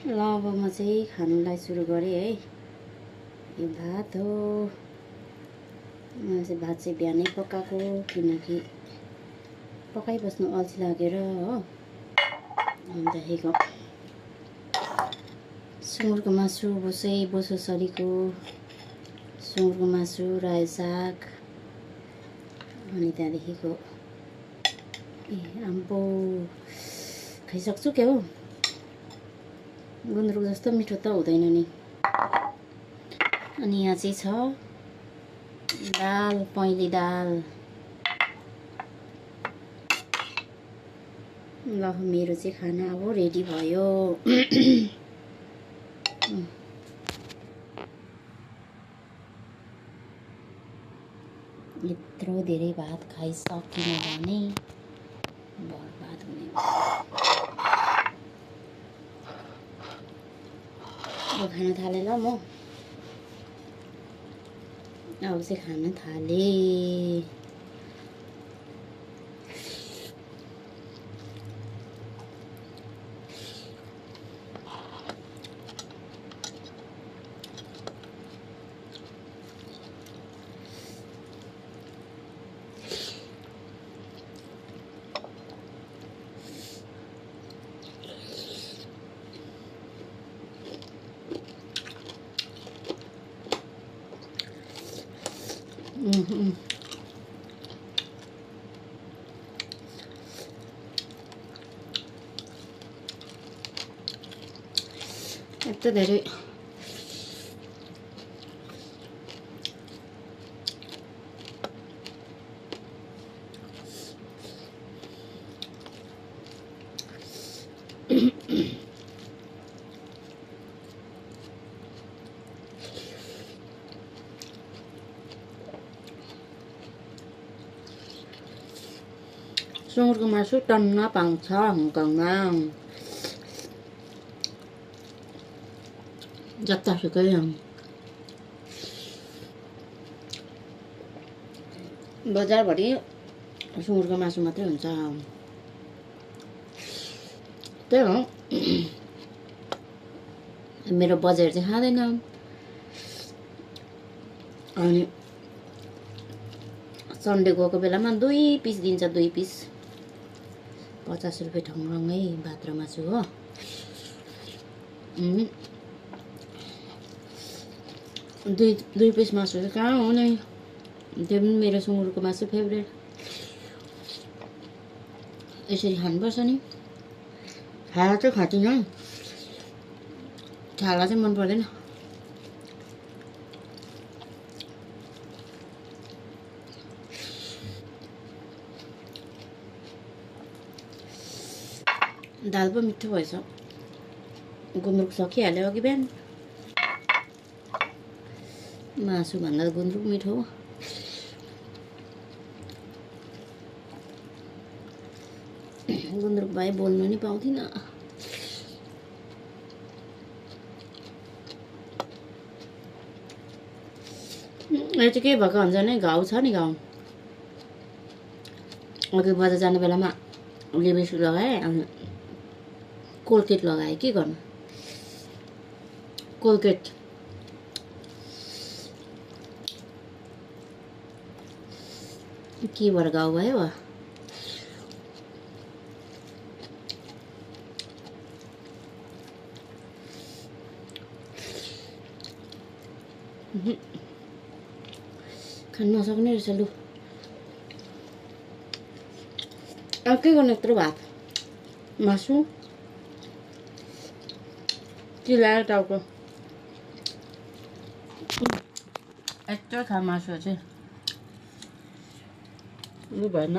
ल अब म चाहिँ खानुलाई सुरु गरेँ है। यो भात हो। मैले चाहिँ भात चाहिँ बिहानै पकाएको, किनकि पकाइबस्नु अल्छी लागेर हो। अन्तखेरि सुँगुरको मासु, बोसोसरीको सुँगुरको मासु, रायो साग, अनि त्यहाँदेखिको आम्बो खाइसक्छु क्या हो। गुन्द्रुक जस्तो मिठो त हुँदैन नि। अनि यहाँ चाहिँ छ दाल, पहेँली दाल। ल मेरो चाहिँ खाना अब रेडी भयो। यत्रो धेरै भात खाइसकिन भने बर्बाद हुने। अब खान थालेँ ल म। अब चाहिँ खान थालेँ। यत्रो धेरै सुँगुरको मासु टन्न पाउँछ हङकङमा। जतासुकै बजारभरि सुँगुरको मासु मात्रै हुन्छ। त्यही हो, मेरो बजार चाहिँ खाँदैन। अनि सन्डे गएको बेलामा 2 पिस दिन्छ, 2 पिस 50 रुपियाँ ठङ्गै भात र मासु हो। दुई पिस मासु चाहिँ कहाँ हो नि। त्यो पनि मेरो सुँगुरको मासु फेभरेट। यसरी खानुपर्छ नि। छाला चाहिँ खाँदिनँ, छाला चाहिँ मन पर्दैन। दाल पो मिठो भएछ। गुन्द्रुक सकिहाल्यो अघि बिहान। मासु भन्दा गुन्द्रुक मिठो हो। गुन्द्रुक भए बोल्नु नि पाउँथिनँ। यो चाहिँ के भएको हुन्छ नि, घाउ छ नि घाउ। अघि बजार जाने बेलामा लिपस्टिक लगाएँ, अनि कोलगेट लगाएँ। के गर्नु, कोलगेट के भएर घाउ भयो वा। खानु नसक्ने रहेछ। लु अब के गर्नु, यत्रो भात मासु चिलाएर टाउको यत्रो छ मासु चाहिँ लु भएन।